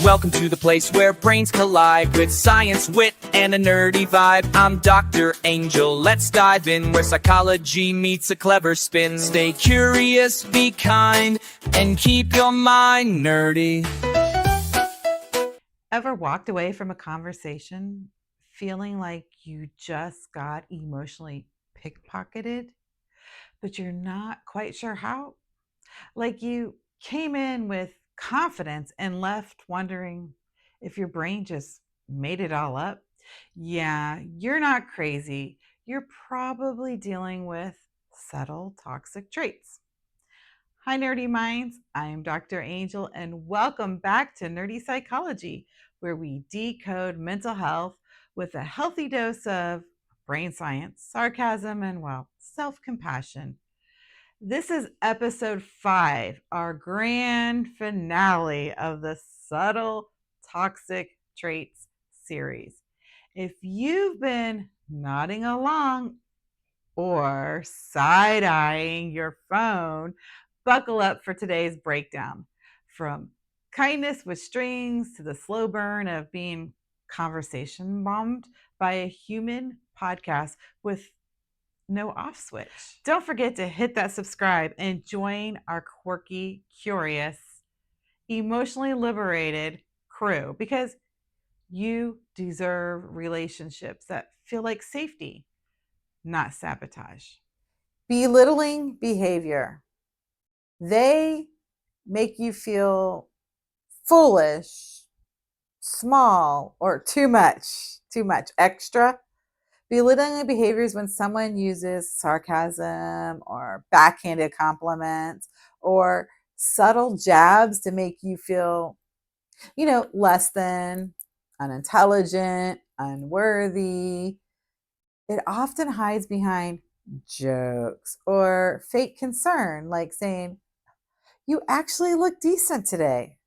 Welcome to the place where brains collide with science, wit, and a nerdy vibe. I'm Dr. Angel. Let's dive in where psychology meets a clever spin. Stay curious, be kind, and keep your mind nerdy. Ever walked away from a conversation feeling like you just got emotionally pickpocketed, but you're not quite sure how? Like you came in with confidence and left wondering if your brain just made it all up? Yeah, you're not crazy. You're probably dealing with subtle toxic traits. Hi, Nerdy Minds. I am Dr. Angel, and welcome back to Nerdy Psychology, where we decode mental health with a healthy dose of brain science, sarcasm, and, well, self compassion. This is episode 5, our grand finale of the Subtle Toxic Traits series. If you've been nodding along or side eyeing your phone, buckle up for today's breakdown. From kindness with strings to the slow burn of being conversation bombed by a human podcast with no off switch. Don't forget to hit that subscribe and join our quirky, curious, emotionally liberated crew because you deserve relationships that feel like safety, not sabotage. Belittling behavior. They make you feel foolish, small, or too much, extra. Belittling behavior is when someone uses sarcasm or backhanded compliments or subtle jabs to make you feel, less than, unintelligent, unworthy. It often hides behind jokes or fake concern, like saying, "You actually look decent today,"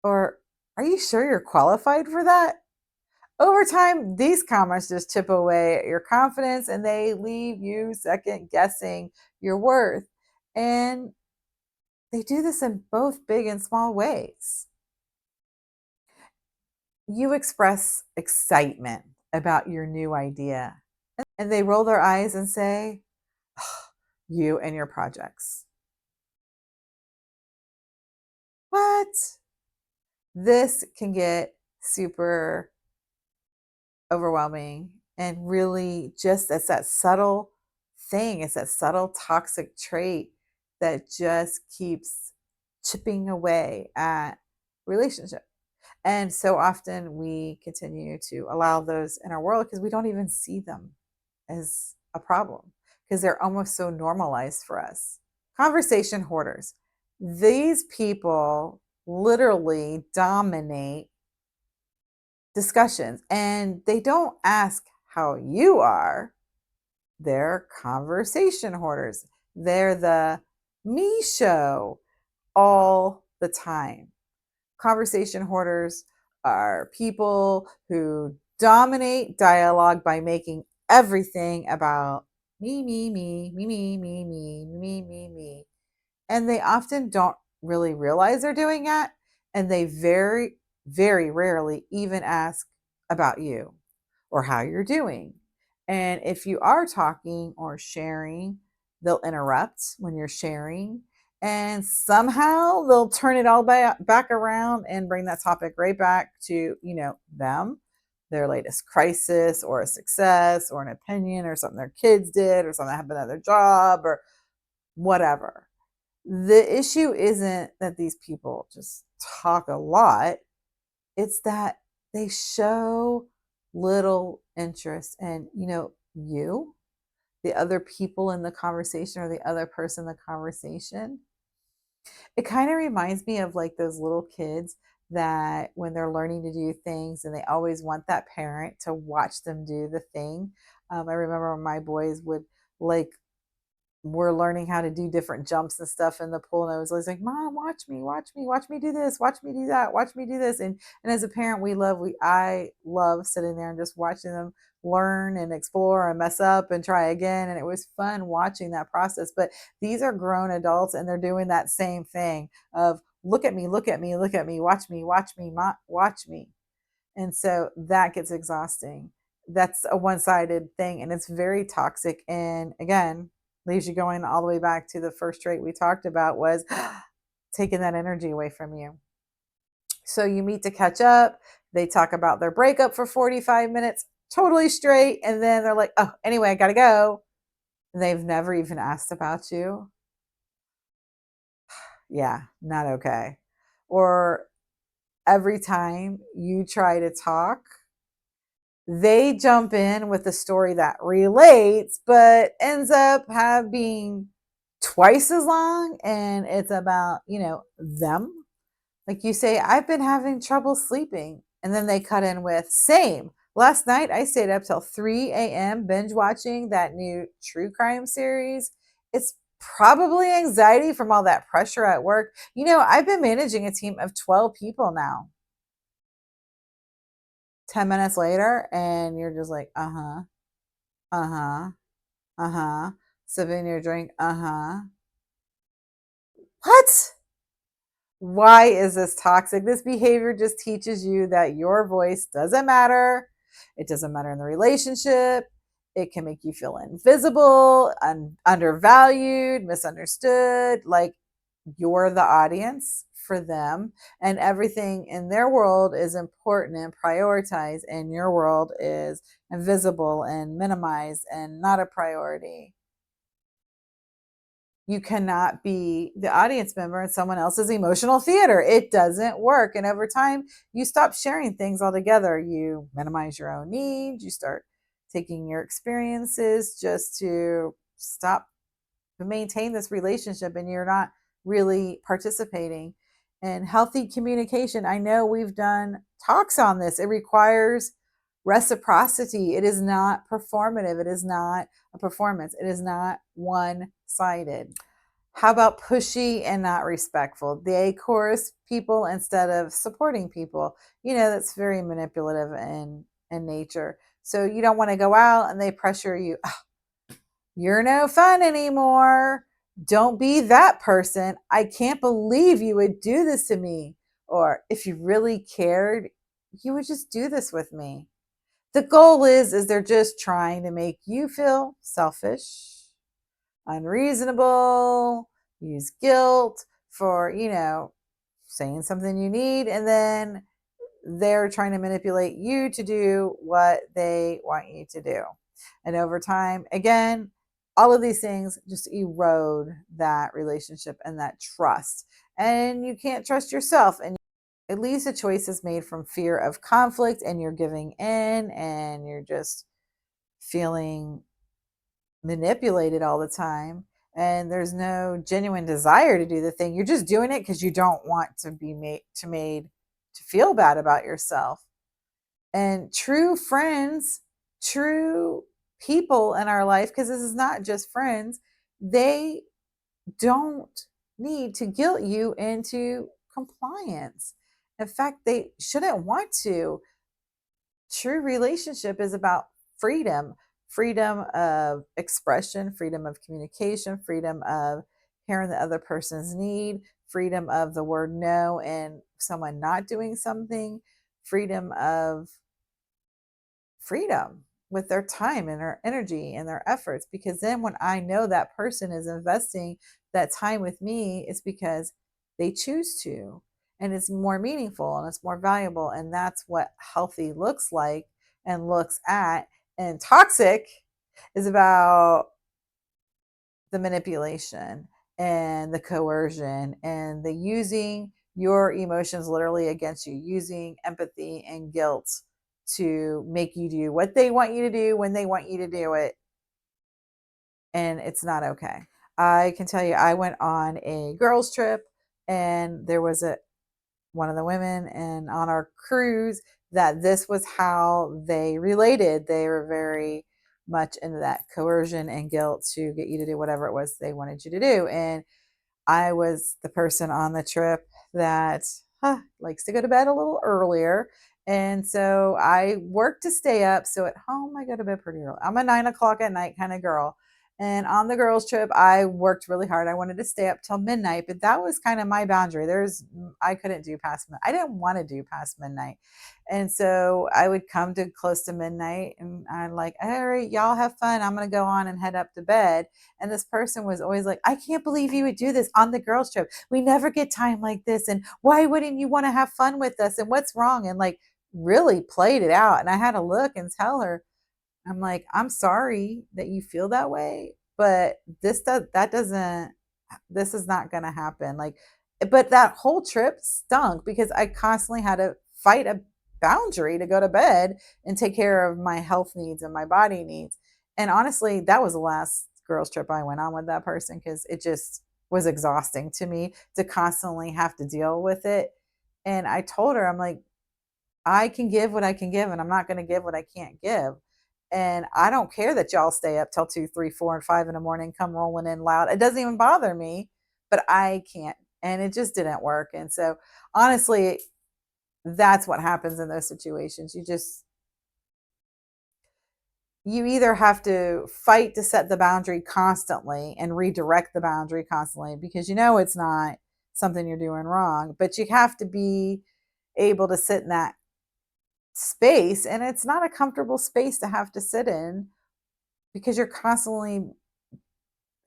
or "Are you sure you're qualified for that?" Over time, these comments just chip away at your confidence and they leave you second guessing your worth. And they do this in both big and small ways. You express excitement about your new idea, and they roll their eyes and say, "Oh, you and your projects. What?" This can get super overwhelming, and really just it's that subtle thing, it's that subtle toxic trait that just keeps chipping away at relationship. And so often we continue to allow those in our world because we don't even see them as a problem because they're almost so normalized for us. Conversation hoarders. These people literally dominate discussions and they don't ask how you are. They're conversation hoarders. They're the me show all the time. Conversation hoarders are people who dominate dialogue by making everything about me, me, me, me, me, me, me, me, me, me. And they often don't really realize they're doing that. And they very, very rarely even ask about you or how you're doing. And if you are talking or sharing, they'll interrupt when you're sharing. And somehow they'll turn it all back around and bring that topic right back to, them, their latest crisis or a success or an opinion or something their kids did or something that happened at their job or whatever. The issue isn't that these people just talk a lot. It's that they show little interest in, you, the other people in the conversation or the other person in the conversation. It kind of reminds me of like those little kids that when they're learning to do things and they always want that parent to watch them do the thing. I remember when my boys would like we're learning how to do different jumps and stuff in the pool. And I was always like, "Mom, watch me, watch me do this, watch me do that, watch me do this." And as a parent, I love sitting there and just watching them learn and explore and mess up and try again. And it was fun watching that process. But these are grown adults and they're doing that same thing of look at me, look at me, look at me, watch me, watch me, watch me. And so that gets exhausting. That's a one-sided thing, and it's very toxic. And again, leaves you going all the way back to the first trait we talked about was taking that energy away from you. So you meet to catch up. They talk about their breakup for 45 minutes, totally straight. And then they're like, oh, anyway, I got to go. And they've never even asked about you. Yeah, not okay. Or every time you try to talk, they jump in with a story that relates, but ends up being twice as long. And it's about, them. Like you say, I've been having trouble sleeping. And then they cut in with, same. Last night, I stayed up till 3 a.m. binge watching that new true crime series. It's probably anxiety from all that pressure at work. I've been managing a team of 12 people now. 10 minutes later, and you're just like, uh huh, uh huh, uh huh, sipping your drink, uh huh. What? Why is this toxic? This behavior just teaches you that your voice doesn't matter. It doesn't matter in the relationship. It can make you feel invisible, undervalued, misunderstood, like you're the audience for them, and everything in their world is important and prioritized, and your world is invisible and minimized and not a priority. You cannot be the audience member in someone else's emotional theater. It doesn't work. And over time, you stop sharing things altogether. You minimize your own needs. You start taking your experiences just to stop to maintain this relationship, and you're not really participating in healthy communication. I know we've done talks on this. It requires reciprocity. It is not performative. It is not a performance. It is not one-sided. How about pushy and not respectful? They chorus people instead of supporting people. That's very manipulative in nature. So you don't want to go out and they pressure you. You're no fun anymore. Don't be that person. I can't believe you would do this to me. Or if you really cared, you would just do this with me. The goal is they're just trying to make you feel selfish, unreasonable, use guilt for, saying something you need, and then they're trying to manipulate you to do what they want you to do. And over time, again, all of these things just erode that relationship and that trust. And you can't trust yourself. And at least a choice is made from fear of conflict, and you're giving in and you're just feeling manipulated all the time. And there's no genuine desire to do the thing. You're just doing it because you don't want to be made to feel bad about yourself. And true friends, true people in our life, because this is not just friends, they don't need to guilt you into compliance. In fact, they shouldn't want to. True relationship is about freedom, freedom of expression, freedom of communication, freedom of hearing the other person's need, freedom of the word no and someone not doing something, freedom of freedom with their time and their energy and their efforts. Because then when I know that person is investing that time with me, it's because they choose to, and it's more meaningful and it's more valuable. And that's what healthy looks like and looks at. And toxic is about the manipulation and the coercion and the using your emotions literally against you, using empathy and guilt to make you do what they want you to do when they want you to do it. And it's not okay. I can tell you, I went on a girls' trip, and there was one of the women and on our cruise that this was how they related. They were very much into that coercion and guilt to get you to do whatever it was they wanted you to do. And I was the person on the trip that likes to go to bed a little earlier. And so I work to stay up. So at home, I go to bed pretty early. I'm a 9 o'clock at night kind of girl. And on the girls' trip, I worked really hard. I wanted to stay up till midnight, but that was kind of my boundary. I couldn't do past midnight. I didn't want to do past midnight. And so I would come to close to midnight and I'm like, all right, y'all have fun. I'm going to go on and head up to bed. And this person was always like, I can't believe you would do this on the girls' trip. We never get time like this. And why wouldn't you want to have fun with us? And what's wrong? And like really played it out. And I had to look and tell her, I'm like, I'm sorry that you feel that way, but this is not going to happen. Like, but that whole trip stunk because I constantly had to fight a boundary to go to bed and take care of my health needs and my body needs. And honestly, that was the last girls trip I went on with that person because it just was exhausting to me to constantly have to deal with it. And I told her, I'm like, I can give what I can give, and I'm not going to give what I can't give. And I don't care that y'all stay up till 2, 3, 4, and 5 in the morning, come rolling in loud. It doesn't even bother me, but I can't. And it just didn't work. And so, honestly, that's what happens in those situations. You either have to fight to set the boundary constantly and redirect the boundary constantly because you know it's not something you're doing wrong, but you have to be able to sit in that space, and it's not a comfortable space to have to sit in because you're constantly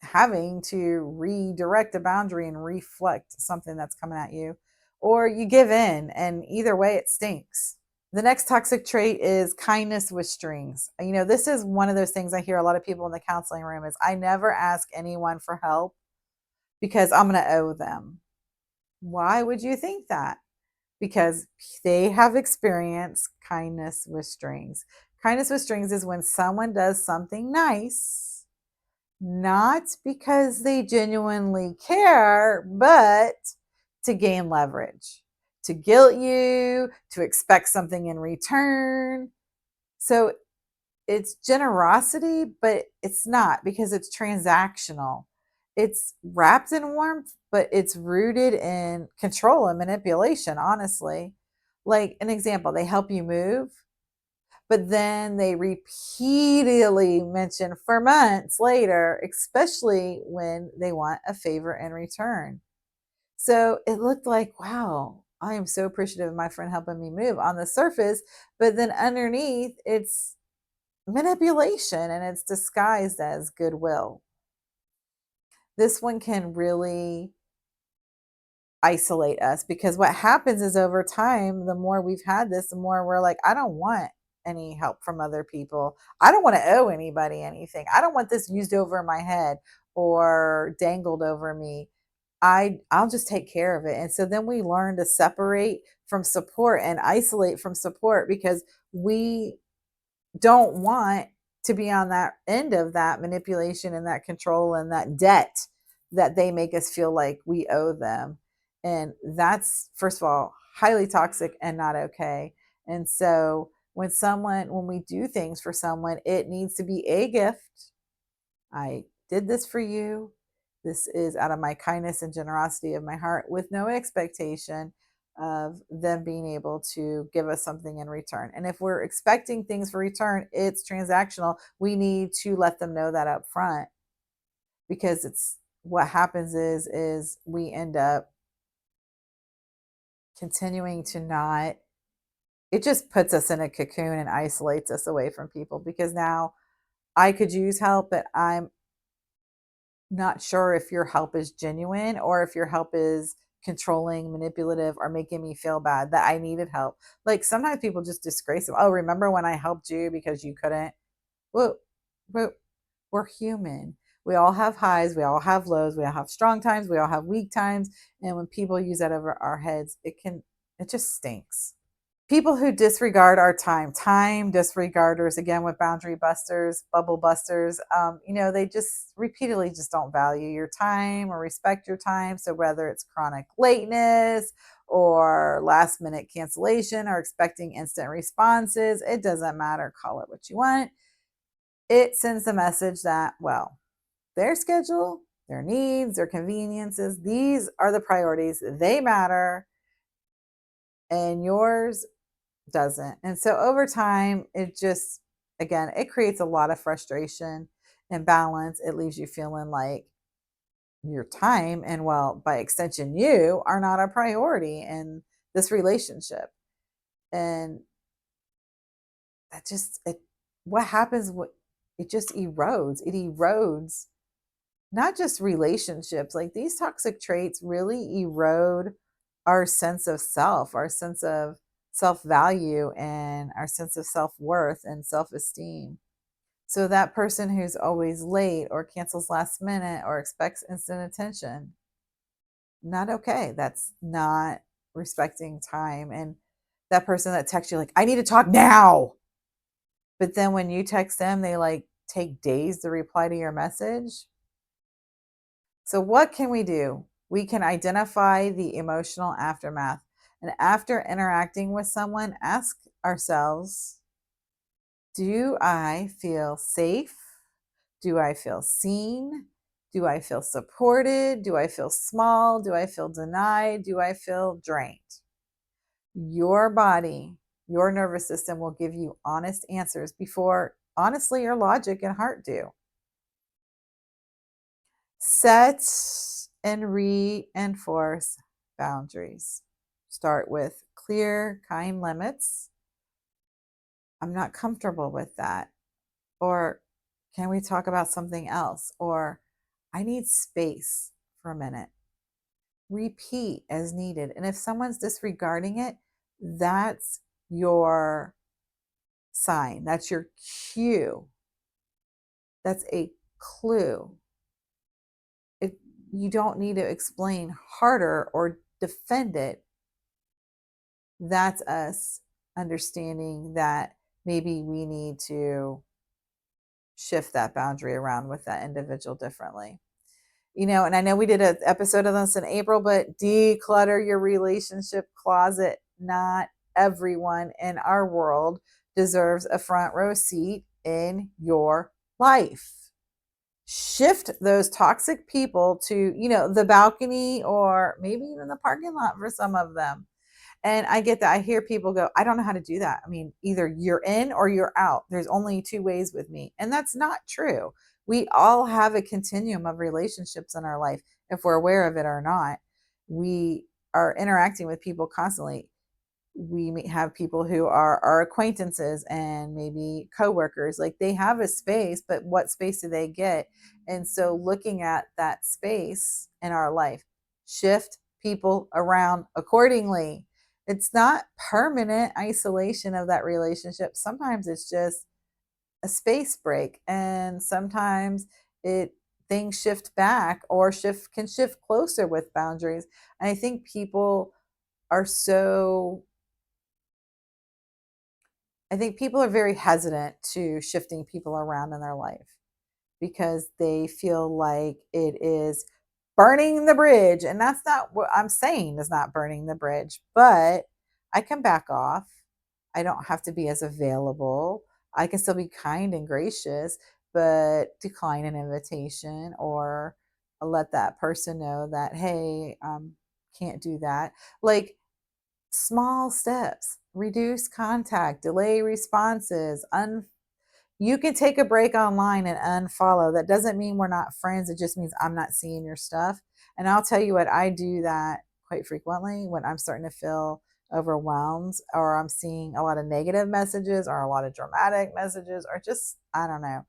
having to redirect a boundary and reflect something that's coming at you, or you give in, and either way it stinks. The next toxic trait is kindness with strings. This is one of those things I hear a lot of people in the counseling room is I never ask anyone for help because I'm going to owe them. Why would you think that? Because they have experienced kindness with strings. Kindness with strings is when someone does something nice, not because they genuinely care, but to gain leverage, to guilt you, to expect something in return. So it's generosity, but it's not because it's transactional. It's wrapped in warmth, but it's rooted in control and manipulation, honestly. Like an example, they help you move, but then they repeatedly mention for months later, especially when they want a favor in return. So it looked like, wow, I am so appreciative of my friend helping me move on the surface, but then underneath, it's manipulation and it's disguised as goodwill. This one can really isolate us because what happens is over time, the more we've had this, the more we're like, I don't want any help from other people. I don't want to owe anybody anything. I don't want this used over my head or dangled over me. I'll just take care of it. And so then we learn to separate from support and isolate from support because we don't want to be on that end of that manipulation and that control and that debt that they make us feel like we owe them. And that's, first of all, highly toxic and not okay. And so when we do things for someone, it needs to be a gift. I did this for you. This is out of my kindness and generosity of my heart with no expectation of them being able to give us something in return. And if we're expecting things for return, it's transactional. We need to let them know that up front because it's what happens is we end up continuing to not it just puts us in a cocoon and isolates us away from people because now I could use help, but I'm not sure if your help is genuine or if your help is controlling, manipulative, or making me feel bad that I needed help. Like sometimes people just disgrace them. Oh, remember when I helped you because you couldn't? Well, we're human. We all have highs, we all have lows, we all have strong times, we all have weak times. And when people use that over our heads, it just stinks. People who disregard our time disregarders, again with boundary busters, bubble busters, they just repeatedly just don't value your time or respect your time. So whether it's chronic lateness or last minute cancellation or expecting instant responses, it doesn't matter, call it what you want. It sends the message that, well, their schedule, their needs, their conveniences, these are the priorities, they matter, and yours doesn't. And so over time, it just, again, it creates a lot of frustration. imbalance, it leaves you feeling like your time and, well, by extension, you are not a priority in this relationship. And that just, what happens, it just erodes. It erodes not just relationships, like these toxic traits really erode our sense of self, our sense of self value, and our sense of self worth and self esteem. So, that person who's always late or cancels last minute or expects instant attention, not okay. That's not respecting time. And that person that texts you, like, I need to talk now. But then when you text them, they like take days to reply to your message. So, what can we do? We can identify the emotional aftermath. And after interacting with someone, ask ourselves, do I feel safe? Do I feel seen? Do I feel supported? Do I feel small? Do I feel denied? Do I feel drained? Your body, your nervous system will give you honest answers before, honestly, your logic and heart do. Set and reinforce boundaries. Start with clear, kind limits. I'm not comfortable with that. Or can we talk about something else? Or I need space for a minute. Repeat as needed. And if someone's disregarding it, that's your sign. That's your cue. That's a clue. If you don't need to explain harder or defend it, that's us understanding that maybe we need to shift that boundary around with that individual differently. And I know we did an episode of this in April, but declutter your relationship closet. Not everyone in our world deserves a front row seat in your life. Shift those toxic people to, the balcony or maybe even the parking lot for some of them. And I get that. I hear people go, I don't know how to do that. I mean, either you're in or you're out. There's only two ways with me. And that's not true. We all have a continuum of relationships in our life, if we're aware of it or not. We are interacting with people constantly. We may have people who are our acquaintances and maybe coworkers. Like, they have a space, but what space do they get? And so looking at that space in our life, shift people around accordingly. It's not permanent isolation of that relationship. Sometimes it's just a space break, and sometimes it things shift back or shift closer with boundaries. And I think people are so I think people are very hesitant to shifting people around in their life because they feel like it is burning the bridge. And that's not what I'm saying, is not burning the bridge, but I can back off. I don't have to be as available. I can still be kind and gracious, but decline an invitation or let that person know that, hey, can't do that. Like, small steps, reduce contact, delay responses, you can take a break online and unfollow. That doesn't mean we're not friends. It just means I'm not seeing your stuff. And I'll tell you what, I do that quite frequently when I'm starting to feel overwhelmed or I'm seeing a lot of negative messages or a lot of dramatic messages or just, I don't know.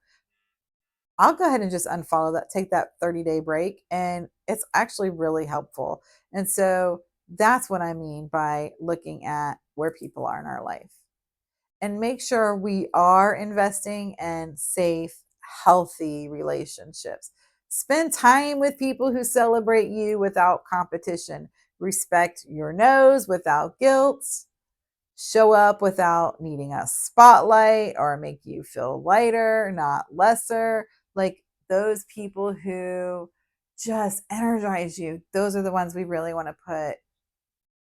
I'll go ahead and just unfollow that, take that 30-day break, and it's actually really helpful. And so that's what I mean by looking at where people are in our life, and make sure we are investing in safe, healthy relationships. Spend time with people who celebrate you without competition. Respect your no's without guilt. Show up without needing a spotlight or make you feel lighter, not lesser. Like, those people who just energize you, those are the ones we really want to put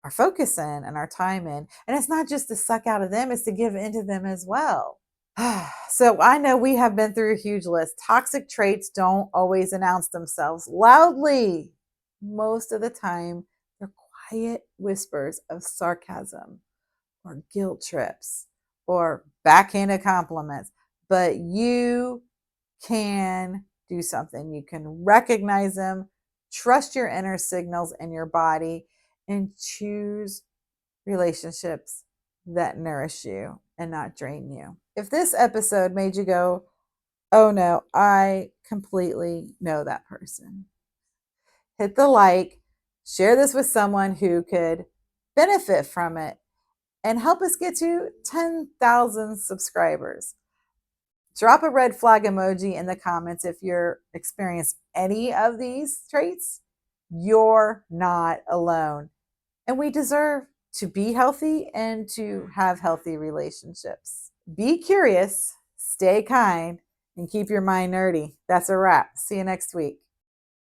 our focus in and our time in. And it's not just to suck out of them, it's to give into them as well. So I know we have been through a huge list. Toxic traits don't always announce themselves loudly. Most of the time, they're quiet whispers of sarcasm or guilt trips or backhanded compliments. But you can do something. You can recognize them, trust your inner signals in your body, and choose relationships that nourish you and not drain you. If this episode made you go, oh no, I completely know that person, hit the like, share this with someone who could benefit from it, and help us get to 10,000 subscribers. Drop a red flag emoji in the comments if you're experiencing any of these traits. You're not alone. And we deserve to be healthy and to have healthy relationships. Be curious, stay kind, and keep your mind nerdy. That's a wrap. See you next week.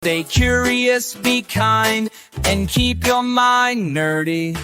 Stay curious, be kind, and keep your mind nerdy.